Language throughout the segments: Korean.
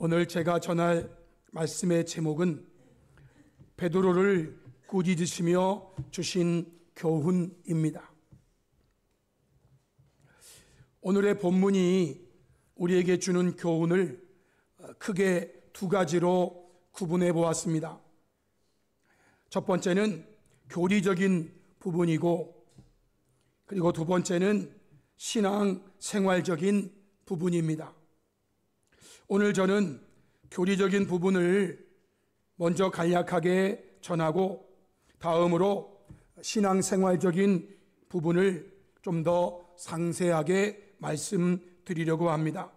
오늘 제가 전할 말씀의 제목은 베드로를 꾸짖으시며 주신 교훈입니다. 오늘의 본문이 우리에게 주는 교훈을 크게 두 가지로 구분해 보았습니다. 첫 번째는 교리적인 부분이고, 그리고 두 번째는 신앙 생활적인 부분입니다. 오늘 저는 교리적인 부분을 먼저 간략하게 전하고, 다음으로 신앙 생활적인 부분을 좀 더 상세하게 말씀드리려고 합니다.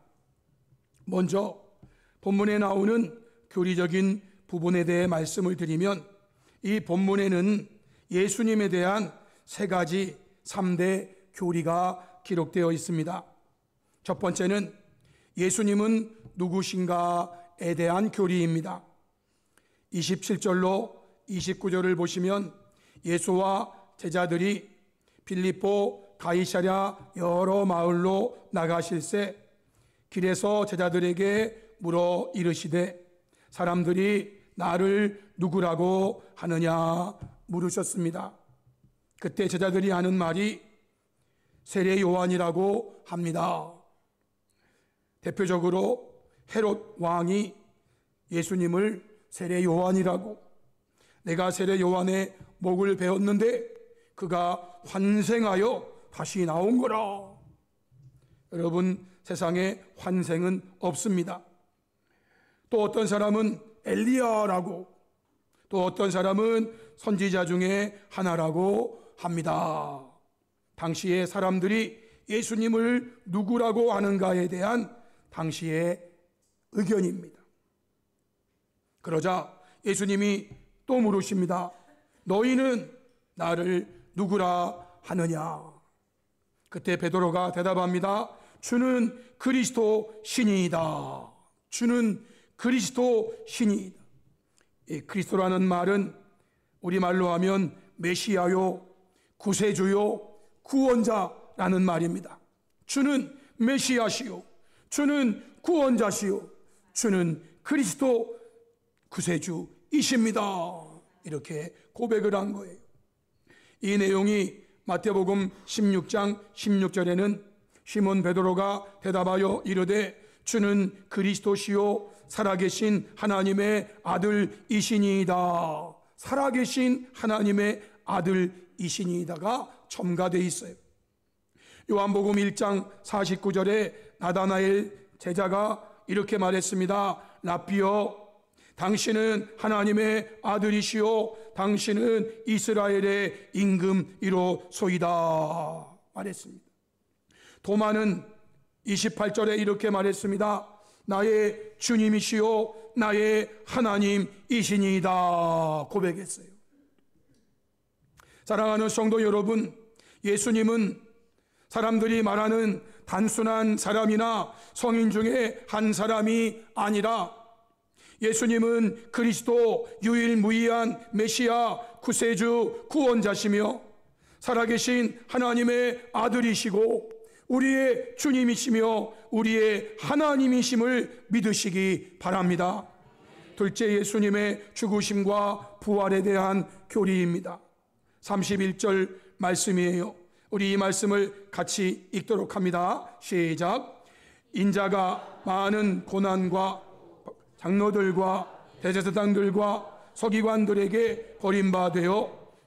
먼저 본문에 나오는 교리적인 부분에 대해 말씀을 드리면, 이 본문에는 예수님에 대한 세 가지 3대 교리가 기록되어 있습니다. 첫 번째는 예수님은 누구신가에 대한 교리입니다. 27절로 29절을 보시면 예수와 제자들이 빌립보 가이사랴 여러 마을로 나가실새 길에서 제자들에게 물어 이르시되 사람들이 나를 누구라고 하느냐 물으셨습니다. 그때 제자들이 하는 말이 세례 요한이라고 합니다. 대표적으로 헤롯 왕이 예수님을 세례 요한이라고, 내가 세례 요한의 목을 베었는데 그가 환생하여 다시 나온 거라. 여러분, 세상에 환생은 없습니다. 또 어떤 사람은 엘리야라고, 또 어떤 사람은 선지자 중에 하나라고 합니다. 당시의 사람들이 예수님을 누구라고 하는가에 대한 당시의 의견입니다. 그러자 예수님이 또 물으십니다. 너희는 나를 누구라 하느냐? 그때 베드로가 대답합니다. 주는 그리스도 신이다. 주는 그리스도 신이다. 이 그리스도라는 말은 우리말로 하면 메시아요, 구세주요, 구원자라는 말입니다. 주는 메시아시요, 주는 구원자시요, 주는 그리스도 구세주이십니다. 이렇게 고백을 한 거예요. 이 내용이 마태복음 16장 16절에는 시몬 베드로가 대답하여 이르되 주는 그리스도시요 살아계신 하나님의 아들이시니이다. 살아계신 하나님의 아들이시니이다가 첨가되어 있어요. 요한복음 1장 49절에 나다나엘 제자가 이렇게 말했습니다. 라삐여, 당신은 하나님의 아들이시오, 당신은 이스라엘의 임금이로소이다 말했습니다. 도마는 28절에 이렇게 말했습니다. 나의 주님이시오, 나의 하나님이시니이다 고백했어요. 사랑하는 성도 여러분, 예수님은 사람들이 말하는 단순한 사람이나 성인 중에 한 사람이 아니라 예수님은 그리스도 유일무이한 메시아, 구세주, 구원자시며 살아계신 하나님의 아들이시고 우리의 주님이시며 우리의 하나님이심을 믿으시기 바랍니다. 둘째, 예수님의 죽으심과 부활에 대한 교리입니다. 31절 말씀이에요. 우리 이 말씀을 같이 읽도록 합니다. 시작. 인자가 많은 고난과 장로들과 대제사장들과 서기관들에게 버림받아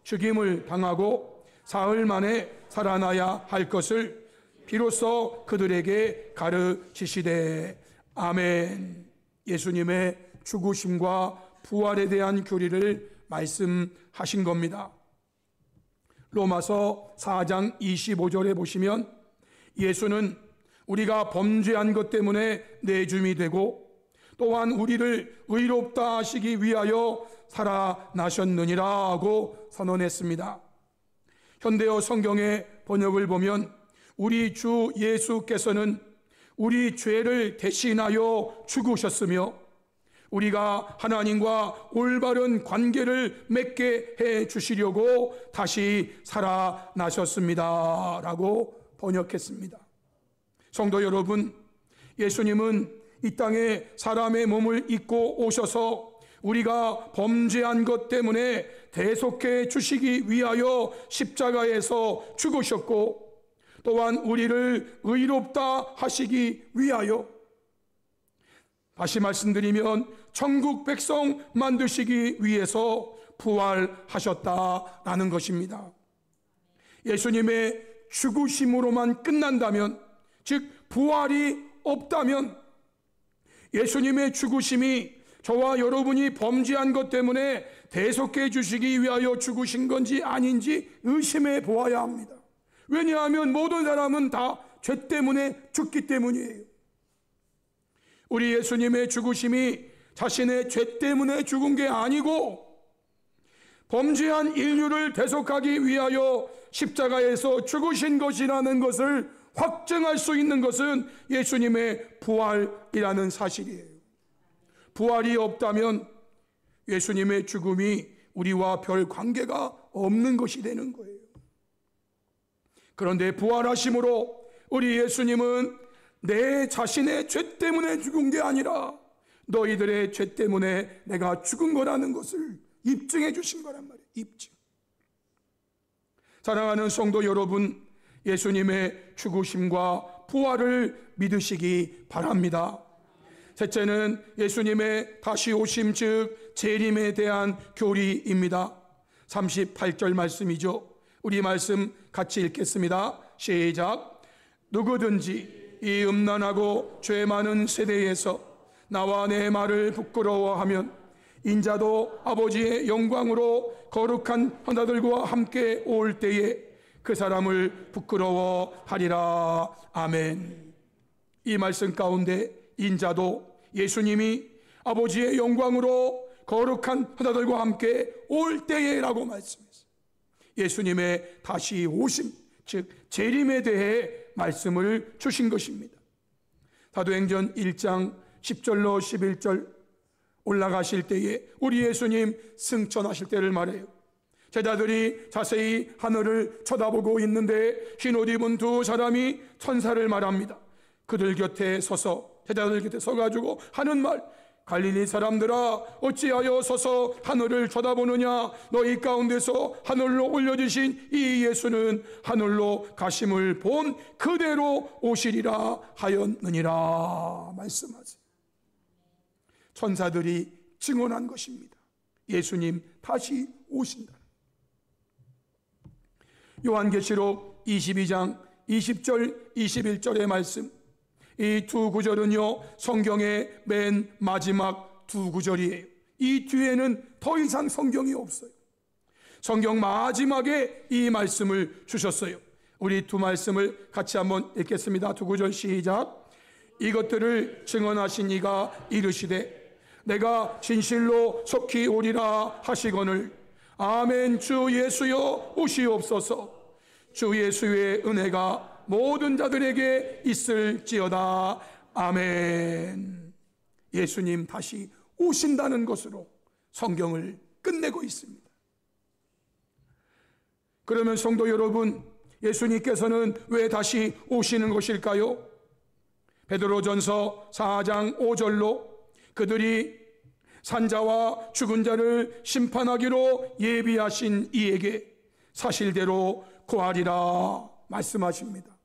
죽임을 당하고 사흘 만에 살아나야 할 것을 비로소 그들에게 가르치시되. 아멘. 예수님의 죽으심과 부활에 대한 교리를 말씀하신 겁니다. 로마서 4장 25절에 보시면 예수는 우리가 범죄한 것 때문에 내줌이 되고 또한 우리를 의롭다 하시기 위하여 살아나셨느니라 하고 선언했습니다. 현대어 성경의 번역을 보면 우리 주 예수께서는 우리 죄를 대신하여 죽으셨으며 우리가 하나님과 올바른 관계를 맺게 해 주시려고 다시 살아나셨습니다 라고 번역했습니다. 성도 여러분, 예수님은 이 땅에 사람의 몸을 입고 오셔서 우리가 범죄한 것 때문에 대속해 주시기 위하여 십자가에서 죽으셨고, 또한 우리를 의롭다 하시기 위하여, 다시 말씀드리면 천국 백성 만드시기 위해서 부활하셨다라는 것입니다. 예수님의 죽으심으로만 끝난다면, 즉 부활이 없다면, 예수님의 죽으심이 저와 여러분이 범죄한 것 때문에 대속해 주시기 위하여 죽으신 건지 아닌지 의심해 보아야 합니다. 왜냐하면 모든 사람은 다 죄 때문에 죽기 때문이에요. 우리 예수님의 죽으심이 자신의 죄 때문에 죽은 게 아니고 범죄한 인류를 대속하기 위하여 십자가에서 죽으신 것이라는 것을 확증할 수 있는 것은 예수님의 부활이라는 사실이에요. 부활이 없다면 예수님의 죽음이 우리와 별 관계가 없는 것이 되는 거예요. 그런데 부활하심으로 우리 예수님은 내 자신의 죄 때문에 죽은 게 아니라 너희들의 죄 때문에 내가 죽은 거라는 것을 입증해 주신 거란 말이에요. 입증. 사랑하는 성도 여러분, 예수님의 죽으심과 부활을 믿으시기 바랍니다. 셋째는 예수님의 다시 오심, 즉 재림에 대한 교리입니다. 38절 말씀이죠. 우리 말씀 같이 읽겠습니다. 시작. 누구든지 이 음란하고 죄 많은 세대에서 나와 내 말을 부끄러워하면 인자도 아버지의 영광으로 거룩한 헌자들과 함께 올 때에 그 사람을 부끄러워하리라. 아멘. 이 말씀 가운데 인자도 예수님이 아버지의 영광으로 거룩한 헌자들과 함께 올 때에라고 말씀했어요. 예수님의 다시 오심, 즉 재림에 대해 말씀을 주신 것입니다. 사도행전 1장 10절로 11절 올라가실 때에 우리 예수님 승천하실 때를 말해요. 제자들이 자세히 하늘을 쳐다보고 있는데 흰옷 입은 두 사람이 천사를 말합니다. 그들 곁에 서서, 제자들 곁에 서가지고 하는 말, 갈릴리 사람들아 어찌하여 서서 하늘을 쳐다보느냐. 너희 가운데서 하늘로 올려주신 이 예수는 하늘로 가심을 본 그대로 오시리라 하였느니라. 말씀하세요. 천사들이 증언한 것입니다. 예수님 다시 오신다. 요한계시록 22장 20절 21절의 말씀, 이 두 구절은요 성경의 맨 마지막 두 구절이에요. 이 뒤에는 더 이상 성경이 없어요. 성경 마지막에 이 말씀을 주셨어요. 우리 두 말씀을 같이 한번 읽겠습니다. 두 구절 시작. 이것들을 증언하신 이가 이르시되 내가 진실로 속히 오리라 하시거늘 아멘. 주 예수여 오시옵소서. 주 예수의 은혜가 모든 자들에게 있을지어다. 아멘. 예수님 다시 오신다는 것으로 성경을 끝내고 있습니다. 그러면 성도 여러분, 예수님께서는 왜 다시 오시는 것일까요? 베드로전서 4장 5절로 그들이 산자와 죽은 자를 심판하기로 예비하신 이에게 사실대로 고하리라 말씀하십니다.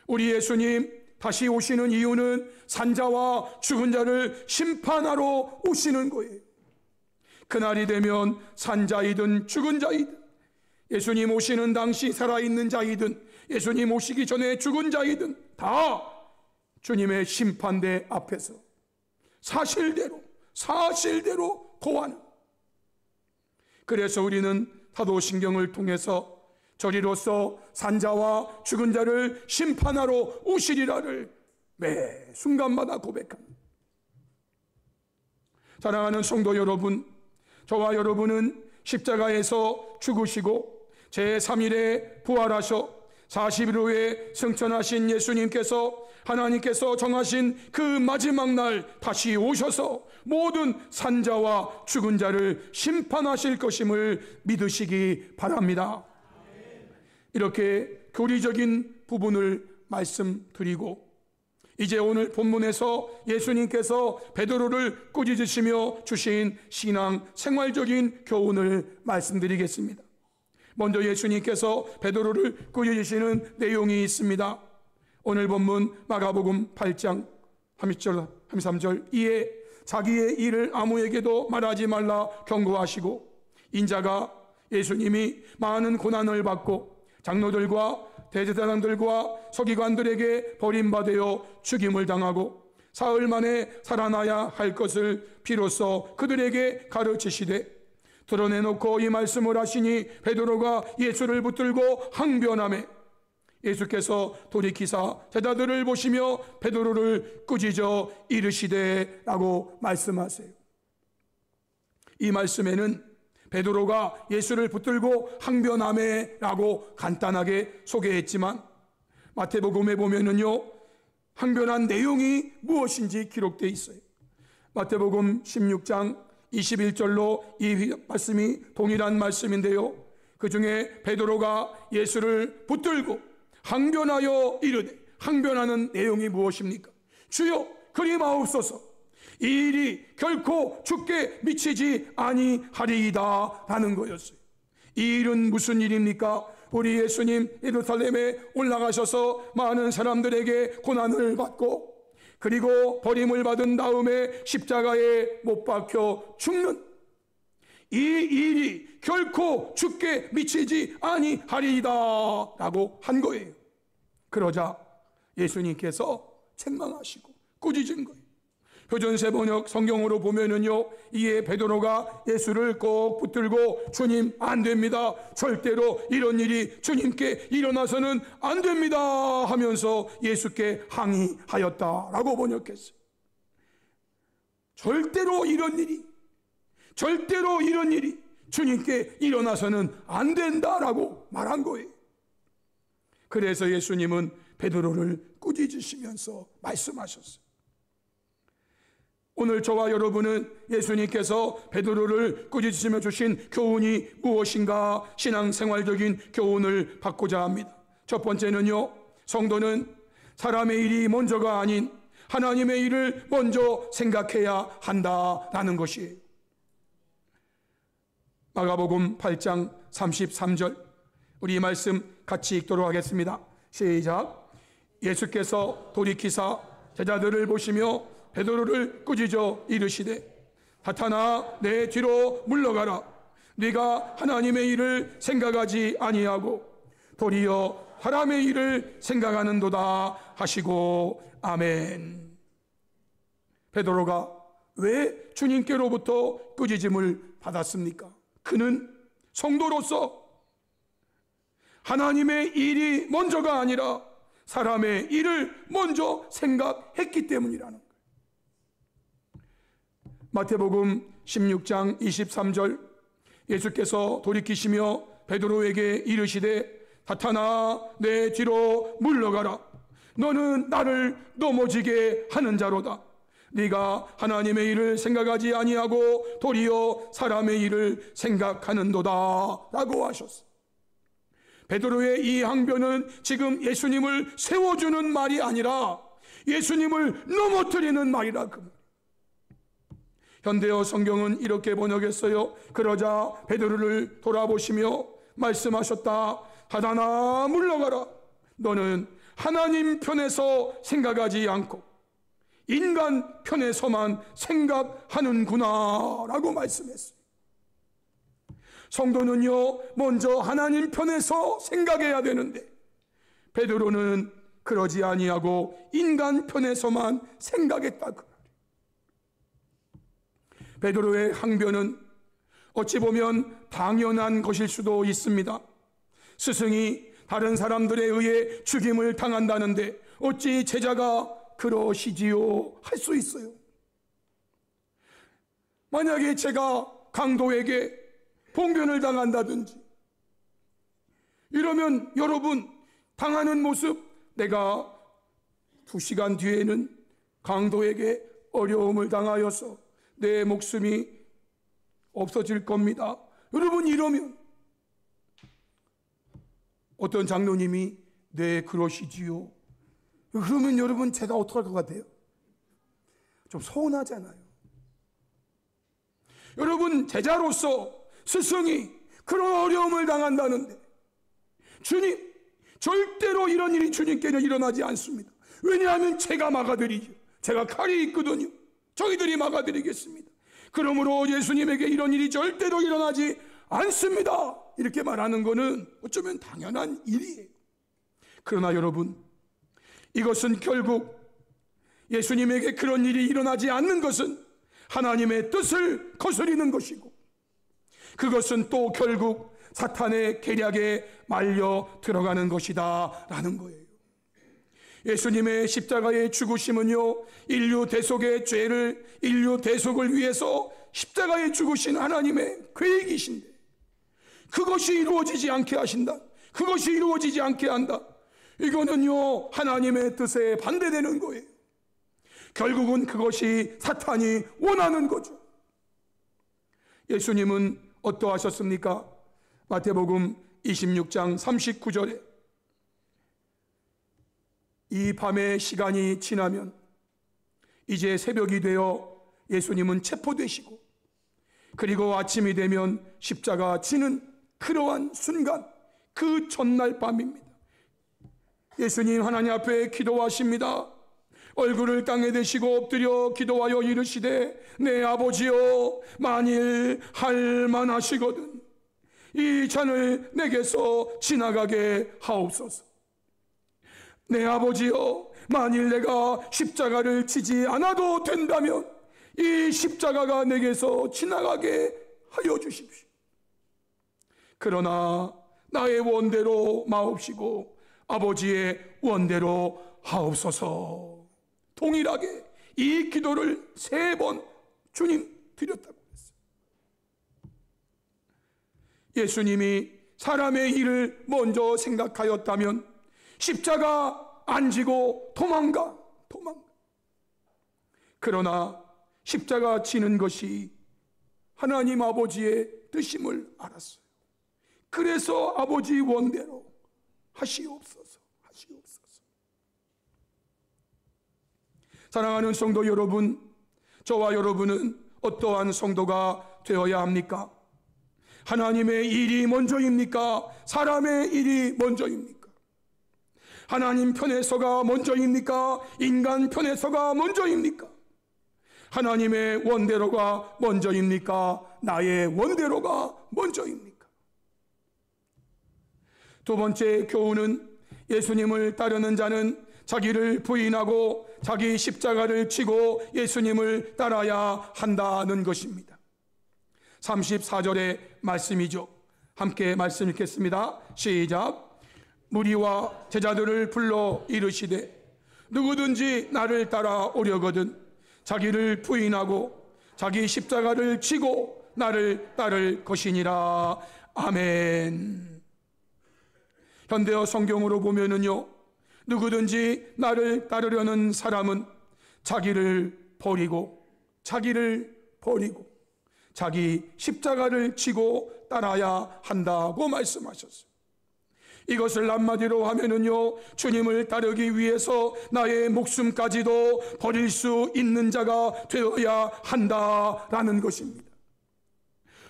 우리 예수님 다시 오시는 이유는 산자와 죽은 자를 심판하러 오시는 거예요. 그날이 되면 산자이든 죽은 자이든, 예수님 오시는 당시 살아있는 자이든 예수님 오시기 전에 죽은 자이든 다 주님의 심판대 앞에서 사실대로 고하는. 그래서 우리는 사도신경을 통해서 저리로서 산자와 죽은 자를 심판하러 오시리라를 매 순간마다 고백합니다. 사랑하는 성도 여러분, 저와 여러분은 십자가에서 죽으시고 제3일에 부활하셔 40일 후에 승천하신 예수님께서, 하나님께서 정하신 그 마지막 날 다시 오셔서 모든 산자와 죽은 자를 심판하실 것임을 믿으시기 바랍니다. 이렇게 교리적인 부분을 말씀드리고 이제 오늘 본문에서 예수님께서 베드로를 꾸짖으시며 주신 신앙 생활적인 교훈을 말씀드리겠습니다. 먼저 예수님께서 베드로를 꾸짖으시는 내용이 있습니다. 오늘 본문 마가복음 8장 30절 33절 이에 자기의 일을 아무에게도 말하지 말라 경고하시고, 인자가 예수님이 많은 고난을 받고 장로들과 대제사장들과 서기관들에게 버림받아 죽임을 당하고 사흘 만에 살아나야 할 것을 비로소 그들에게 가르치시되, 드러내놓고 이 말씀을 하시니 베드로가 예수를 붙들고 항변하매, 예수께서 돌이키사 제자들을 보시며 베드로를 꾸짖어 이르시되 라고 말씀하세요. 이 말씀에는 베드로가 예수를 붙들고 항변하매 라고 간단하게 소개했지만, 마태복음에 보면은요, 항변한 내용이 무엇인지 기록되어 있어요. 마태복음 16장 21절로 이 말씀이 동일한 말씀인데요, 그 중에 베드로가 예수를 붙들고 항변하여 이르되, 항변하는 내용이 무엇입니까? 주여 그리 마옵소서, 이 일이 결코 주께 미치지 아니하리이다 라는 거였어요. 이 일은 무슨 일입니까? 우리 예수님 예루살렘에 올라가셔서 많은 사람들에게 고난을 받고, 그리고 버림을 받은 다음에 십자가에 못 박혀 죽는 이 일이 결코 주께 미치지 아니하리이다 라고 한 거예요. 그러자 예수님께서 책망하시고 꾸짖은 거예요. 표준세 번역 성경으로 보면은요, 이에 베드로가 예수를 꼭 붙들고 주님 안 됩니다, 절대로 이런 일이 주님께 일어나서는 안 됩니다 하면서 예수께 항의하였다라고 번역했어요. 절대로 이런 일이 주님께 일어나서는 안 된다라고 말한 거예요. 그래서 예수님은 베드로를 꾸짖으시면서 말씀하셨어요. 오늘 저와 여러분은 예수님께서 베드로를 꾸짖으시며 주신 교훈이 무엇인가, 신앙생활적인 교훈을 받고자 합니다. 첫 번째는요, 성도는 사람의 일이 먼저가 아닌 하나님의 일을 먼저 생각해야 한다라는 것이에요. 마가복음 8장 33절, 우리 이 말씀 같이 읽도록 하겠습니다. 시작. 예수께서 돌이키사 제자들을 보시며 베드로를 꾸짖어 이르시되, 사탄아 내 뒤로 물러가라, 네가 하나님의 일을 생각하지 아니하고 도리어 사람의 일을 생각하는도다 하시고, 아멘. 베드로가 왜 주님께로부터 꾸짖음을 받았습니까? 그는 성도로서 하나님의 일이 먼저가 아니라 사람의 일을 먼저 생각했기 때문이라는 거예요. 마태복음 16장 23절, 예수께서 돌이키시며 베드로에게 이르시되, 사탄아 내 뒤로 물러가라, 너는 나를 넘어지게 하는 자로다. 네가 하나님의 일을 생각하지 아니하고 도리어 사람의 일을 생각하는도다 라고 하셨어. 베드로의 이 항변은 지금 예수님을 세워주는 말이 아니라 예수님을 넘어뜨리는 말이라. 현대어 성경은 이렇게 번역했어요. 그러자 베드로를 돌아보시며 말씀하셨다. 사탄아 물러가라, 너는 하나님 편에서 생각하지 않고 인간 편에서만 생각하는구나 라고 말씀했어요. 성도는요, 먼저 하나님 편에서 생각해야 되는데 베드로는 그러지 아니하고 인간 편에서만 생각했다. 베드로의 항변은 어찌 보면 당연한 것일 수도 있습니다. 스승이 다른 사람들에 의해 죽임을 당한다는데 어찌 제자가 그러시지요? 할 수 있어요. 만약에 제가 강도에게 봉변을 당한다든지 이러면 여러분 당하는 모습, 내가 2시간 뒤에는 강도에게 어려움을 당하여서 내 목숨이 없어질 겁니다. 여러분 이러면 어떤 장로님이 네 그러시지요, 그러면 여러분 제가 어떡할 것 같아요? 좀 서운하잖아요. 여러분 제자로서 스승이 그런 어려움을 당한다는데 주님, 절대로 이런 일이 주님께는 일어나지 않습니다. 왜냐하면 제가 막아드리죠. 제가 칼이 있거든요. 저희들이 막아드리겠습니다. 그러므로 예수님에게 이런 일이 절대로 일어나지 않습니다. 이렇게 말하는 것은 어쩌면 당연한 일이에요. 그러나 여러분, 이것은 결국 예수님에게 그런 일이 일어나지 않는 것은 하나님의 뜻을 거스리는 것이고, 그것은 또 결국 사탄의 계략에 말려 들어가는 것이다 라는 거예요. 예수님의 십자가의 죽으심은요, 인류 대속의 죄를, 인류 대속을 위해서 십자가에 죽으신 하나님의 계획이신데, 그것이 이루어지지 않게 하신다, 그것이 이루어지지 않게 한다, 이거는요 하나님의 뜻에 반대되는 거예요. 결국은 그것이 사탄이 원하는 거죠. 예수님은 어떠하셨습니까? 마태복음 26장 39절에 이 밤의 시간이 지나면 이제 새벽이 되어 예수님은 체포되시고, 그리고 아침이 되면 십자가 지는 그러한 순간, 그 전날 밤입니다. 예수님 하나님 앞에 기도하십니다. 얼굴을 땅에 대시고 엎드려 기도하여 이르시되, 내 아버지여, 만일 할만하시거든 이 잔을 내게서 지나가게 하옵소서. 내 아버지여, 만일 내가 십자가를 지지 않아도 된다면 이 십자가가 내게서 지나가게 하여 주십시오. 그러나 나의 원대로 마옵시고 아버지의 원대로 하옵소서. 동일하게 이 기도를 3번 주님 드렸다고 했어요. 예수님이 사람의 일을 먼저 생각하였다면 십자가 안 지고 도망가. 그러나 십자가 지는 것이 하나님 아버지의 뜻임을 알았어요. 그래서 아버지 원대로 하시옵소서. 사랑하는 성도 여러분, 저와 여러분은 어떠한 성도가 되어야 합니까? 하나님의 일이 먼저입니까? 사람의 일이 먼저입니까? 하나님 편에서가 먼저입니까? 인간 편에서가 먼저입니까? 하나님의 원대로가 먼저입니까? 나의 원대로가 먼저입니까? 두 번째 교훈은, 예수님을 따르는 자는 자기를 부인하고 자기 십자가를 지고 예수님을 따라야 한다는 것입니다. 34절의 말씀이죠. 함께 말씀 읽겠습니다. 시작. 무리와 제자들을 불러 이르시되, 누구든지 나를 따라 오려거든 자기를 부인하고 자기 십자가를 지고 나를 따를 것이니라. 아멘. 현대어 성경으로 보면은요, 누구든지 나를 따르려는 사람은 자기를 버리고 자기 십자가를 지고 따라야 한다고 말씀하셨어요. 이것을 한마디로 하면은요, 주님을 따르기 위해서 나의 목숨까지도 버릴 수 있는 자가 되어야 한다라는 것입니다.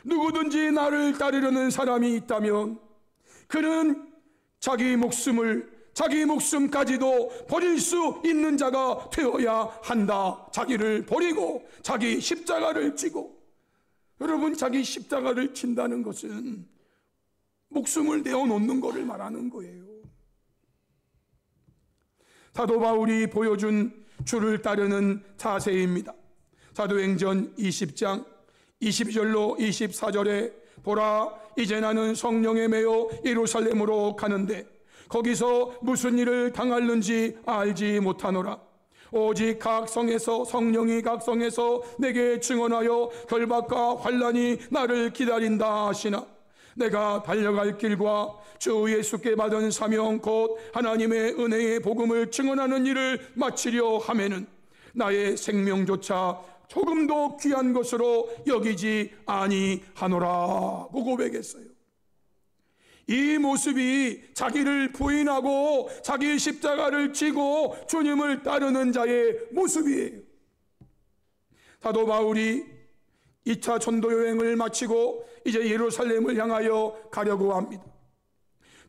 누구든지 나를 따르려는 사람이 있다면 그는 자기 목숨까지도 버릴 수 있는 자가 되어야 한다. 자기를 버리고 자기 십자가를 지고. 여러분, 자기 십자가를 진다는 것은 목숨을 내어놓는 것을 말하는 거예요. 사도 바울이 보여준 주를 따르는 자세입니다. 사도행전 20장 22절로 24절에 보라, 이제 나는 성령에 매여 예루살렘으로 가는데 거기서 무슨 일을 당할는지 알지 못하노라. 오직 각 성에서 성령이 각 성에서 내게 증언하여 결박과 환난이 나를 기다린다 하시나, 내가 달려갈 길과 주 예수께 받은 사명 곧 하나님의 은혜의 복음을 증언하는 일을 마치려 하면은 나의 생명조차 조금도 귀한 것으로 여기지 아니하노라고 고백했어요. 이 모습이 자기를 부인하고 자기 십자가를 지고 주님을 따르는 자의 모습이에요. 사도 바울이 2차 전도 여행을 마치고 이제 예루살렘을 향하여 가려고 합니다.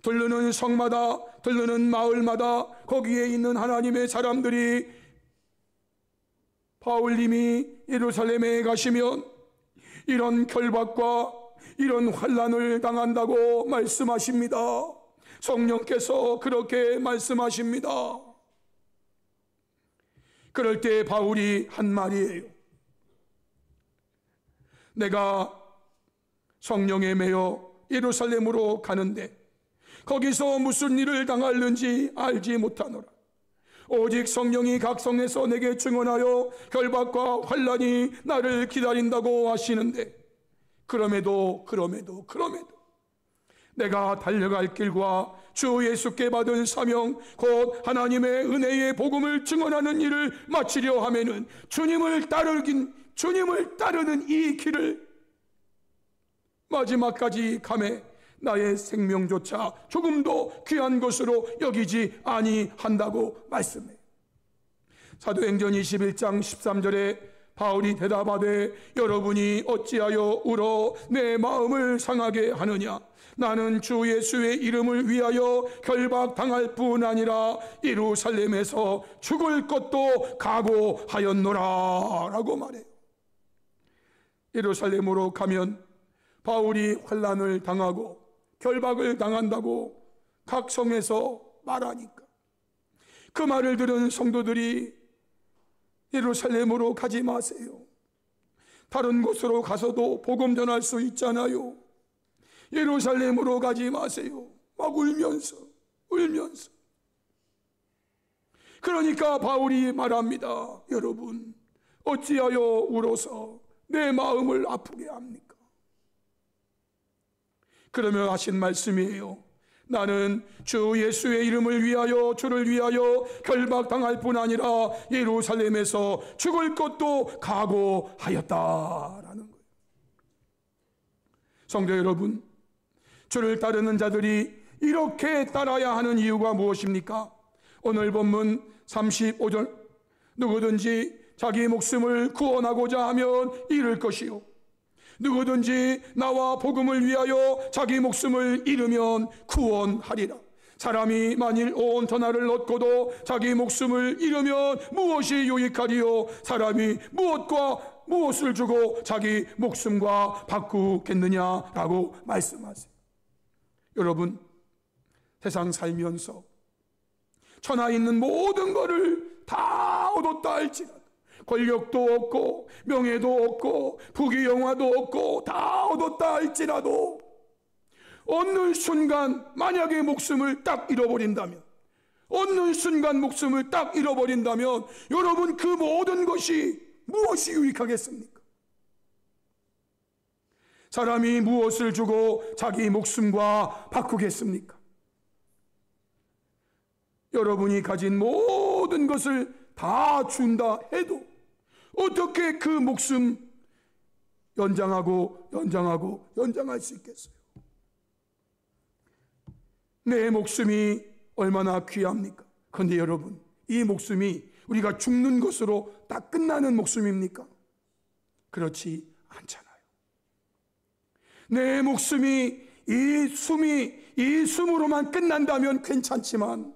들르는 성마다, 들르는 마을마다 거기에 있는 하나님의 사람들이 바울님이 예루살렘에 가시면 이런 결박과 이런 환난을 당한다고 말씀하십니다. 성령께서 그렇게 말씀하십니다. 그럴 때 바울이 한 말이에요. 내가 성령에 매여 예루살렘으로 가는데 거기서 무슨 일을 당할는지 알지 못하노라. 오직 성령이 각 성에서 내게 증언하여 결박과 환난이 나를 기다린다고 하시는데 그럼에도 내가 달려갈 길과 주 예수께 받은 사명 곧 하나님의 은혜의 복음을 증언하는 일을 마치려 하면은 주님을 따르는 이 길을 마지막까지 감해 나의 생명조차 조금도 귀한 것으로 여기지 아니한다고 말씀해요. 사도행전 21장 13절에 바울이 대답하되 여러분이 어찌하여 울어 내 마음을 상하게 하느냐. 나는 주 예수의 이름을 위하여 결박당할 뿐 아니라 예루살렘에서 죽을 것도 각오하였노라 라고 말해요. 예루살렘으로 가면 바울이 환난을 당하고 결박을 당한다고 각 성에서 말하니까 그 말을 들은 성도들이 예루살렘으로 가지 마세요. 다른 곳으로 가서도 복음 전할 수 있잖아요. 예루살렘으로 가지 마세요. 막 울면서 그러니까 바울이 말합니다. 여러분 어찌하여 울어서 내 마음을 아프게 합니까? 그러면 하신 말씀이에요. 나는 주 예수의 이름을 위하여 주를 위하여 결박당할 뿐 아니라 예루살렘에서 죽을 것도 각오하였다라는 거예요. 성도 여러분, 주를 따르는 자들이 이렇게 따라야 하는 이유가 무엇입니까? 오늘 본문 35절 누구든지 자기 목숨을 구원하고자 하면 잃을 것이요 누구든지 나와 복음을 위하여 자기 목숨을 잃으면 구원하리라. 사람이 만일 온 천하를 얻고도 자기 목숨을 잃으면 무엇이 유익하리요? 사람이 무엇을 주고 자기 목숨과 바꾸겠느냐라고 말씀하세요. 여러분, 세상 살면서 천하에 있는 모든 것을 다 얻었다 할지라도 권력도 없고 명예도 없고 부귀영화도 없고 다 얻었다 할지라도 얻는 순간 만약에 목숨을 딱 잃어버린다면 여러분 그 모든 것이 무엇이 유익하겠습니까? 사람이 무엇을 주고 자기 목숨과 바꾸겠습니까? 여러분이 가진 모든 것을 다 준다 해도 어떻게 그 목숨 연장할 수 있겠어요? 내 목숨이 얼마나 귀합니까? 그런데 여러분, 이 목숨이 우리가 죽는 것으로 다 끝나는 목숨입니까? 그렇지 않잖아요. 내 목숨이 이 숨으로만 끝난다면 괜찮지만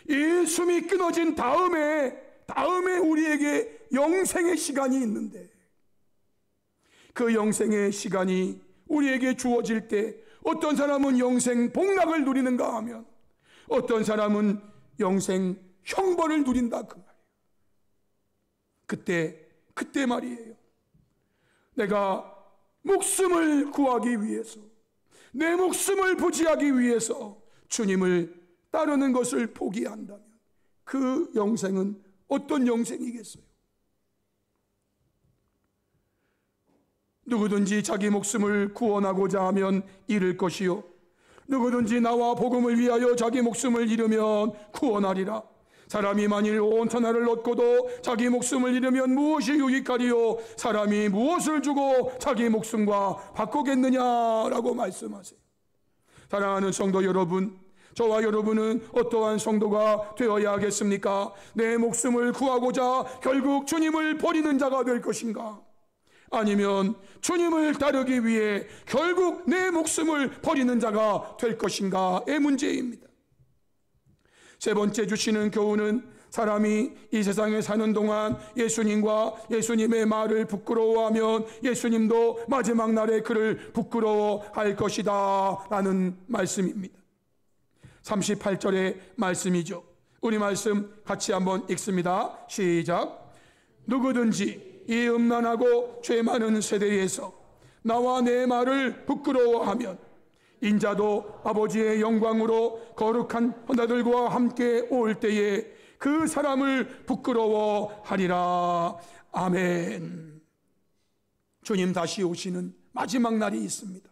이 숨이 끊어진 다음에 우리에게 영생의 시간이 있는데 그 영생의 시간이 우리에게 주어질 때 어떤 사람은 영생 복락을 누리는가 하면 어떤 사람은 영생 형벌을 누린다 그 말이에요. 그때 말이에요. 내가 목숨을 구하기 위해서 내 목숨을 부지하기 위해서 주님을 따르는 것을 포기한다면 그 영생은 어떤 영생이겠어요? 누구든지 자기 목숨을 구원하고자 하면 잃을 것이요 누구든지 나와 복음을 위하여 자기 목숨을 잃으면 구원하리라. 사람이 만일 온 천하를 얻고도 자기 목숨을 잃으면 무엇이 유익하리요? 사람이 무엇을 주고 자기 목숨과 바꾸겠느냐라고 말씀하세요. 사랑하는 성도 여러분, 저와 여러분은 어떠한 성도가 되어야 하겠습니까? 내 목숨을 구하고자 결국 주님을 버리는 자가 될 것인가? 아니면 주님을 따르기 위해 결국 내 목숨을 버리는 자가 될 것인가의 문제입니다. 세 번째 주시는 교훈은 사람이 이 세상에 사는 동안 예수님과 예수님의 말을 부끄러워하면 예수님도 마지막 날에 그를 부끄러워할 것이다 라는 말씀입니다. 38절의 말씀이죠. 우리 말씀 같이 한번 읽습니다. 시작. 누구든지 이 음란하고 죄 많은 세대에서 나와 내 말을 부끄러워하면 인자도 아버지의 영광으로 거룩한 헌자들과 함께 올 때에 그 사람을 부끄러워하리라. 아멘. 주님 다시 오시는 마지막 날이 있습니다.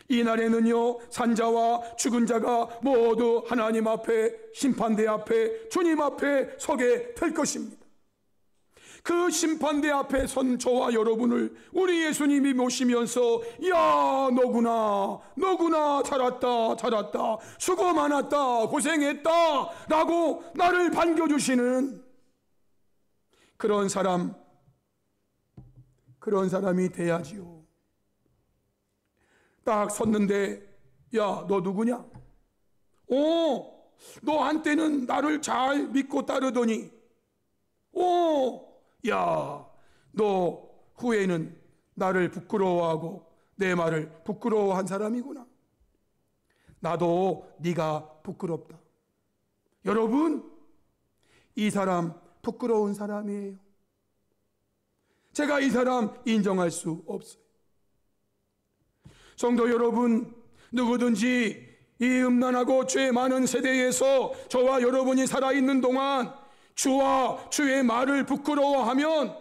이 날에는요, 산자와 죽은 자가 모두 하나님 앞에, 심판대 앞에, 주님 앞에 서게 될 것입니다. 그 심판대 앞에 선 저와 여러분을 우리 예수님이 모시면서 야, 너구나 잘했다, 수고 많았다, 고생했다 라고 나를 반겨주시는 그런 사람이 돼야지요. 딱 섰는데 야, 너 누구냐? 너 한때는 나를 잘 믿고 따르더니 야, 너 후에는 나를 부끄러워하고 내 말을 부끄러워한 사람이구나. 나도 네가 부끄럽다. 여러분, 이 사람 부끄러운 사람이에요. 제가 이 사람 인정할 수 없어요. 성도 여러분, 누구든지 이 음란하고 죄 많은 세대에서 저와 여러분이 살아있는 동안 주와 주의 말을 부끄러워하면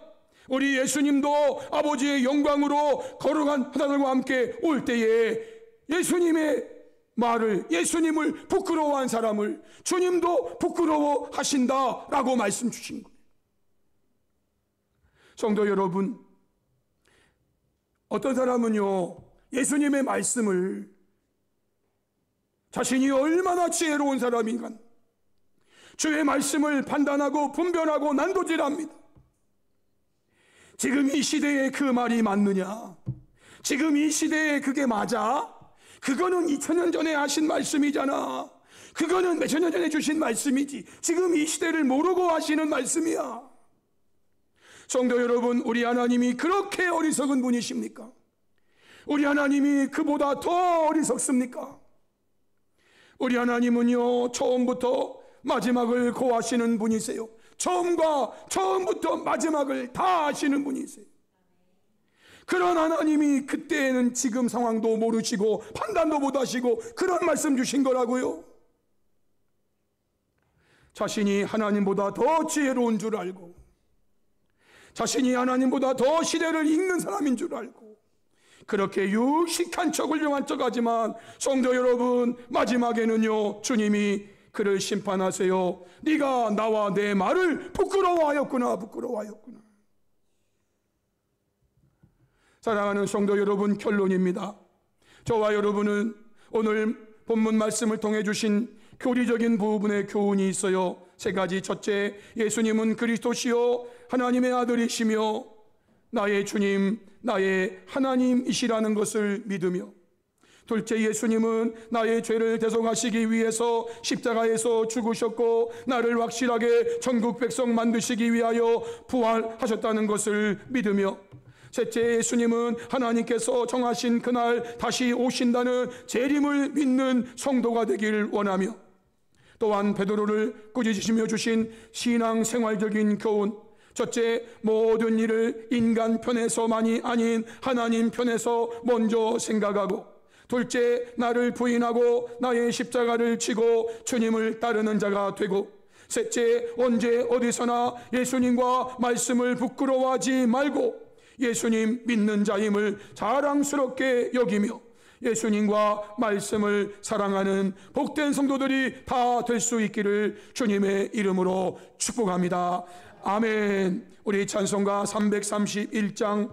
우리 예수님도 아버지의 영광으로 거룩한 하나님과 함께 올 때에 예수님의 말을, 예수님을 부끄러워한 사람을 주님도 부끄러워하신다라고 말씀 주신 거예요. 성도 여러분, 어떤 사람은요, 예수님의 말씀을 자신이 얼마나 지혜로운 사람인가, 주의 말씀을 판단하고 분별하고 난도질합니다. 지금 이 시대에 그 말이 맞느냐? 지금 이 시대에 그게 맞아? 그거는 2000년 전에 하신 말씀이잖아. 그거는 몇천 년 전에 주신 말씀이지. 지금 이 시대를 모르고 하시는 말씀이야. 성도 여러분, 우리 하나님이 그렇게 어리석은 분이십니까? 우리 하나님이 그보다 더 어리석습니까? 우리 하나님은요, 처음부터 마지막을 고하시는 분이세요. 처음부터 마지막을 다 아시는 분이세요. 그런 하나님이 그때에는 지금 상황도 모르시고 판단도 못하시고 그런 말씀 주신 거라고요. 자신이 하나님보다 더 지혜로운 줄 알고, 자신이 하나님보다 더 시대를 읽는 사람인 줄 알고, 그렇게 유식한 척 훌륭한 척 하지만 성도 여러분, 마지막에는요, 주님이 그를 심판하세요. 네가 나와 내 말을 부끄러워하였구나. 사랑하는 성도 여러분, 결론입니다. 저와 여러분은 오늘 본문 말씀을 통해 주신 교리적인 부분의 교훈이 있어요. 세 가지. 첫째, 예수님은 그리스도시요 하나님의 아들이시며 나의 주님, 나의 하나님이시라는 것을 믿으며, 둘째, 예수님은 나의 죄를 대속하시기 위해서 십자가에서 죽으셨고 나를 확실하게 천국 백성 만드시기 위하여 부활하셨다는 것을 믿으며, 셋째, 예수님은 하나님께서 정하신 그날 다시 오신다는 재림을 믿는 성도가 되길 원하며, 또한 베드로를 꾸짖으시며 주신 신앙생활적인 교훈. 첫째, 모든 일을 인간 편에서만이 아닌 하나님 편에서 먼저 생각하고, 둘째, 나를 부인하고 나의 십자가를 지고 주님을 따르는 자가 되고, 셋째, 언제 어디서나 예수님과 말씀을 부끄러워하지 말고 예수님 믿는 자임을 자랑스럽게 여기며 예수님과 말씀을 사랑하는 복된 성도들이 다 될 수 있기를 주님의 이름으로 축복합니다. 아멘. 우리 찬송가 331장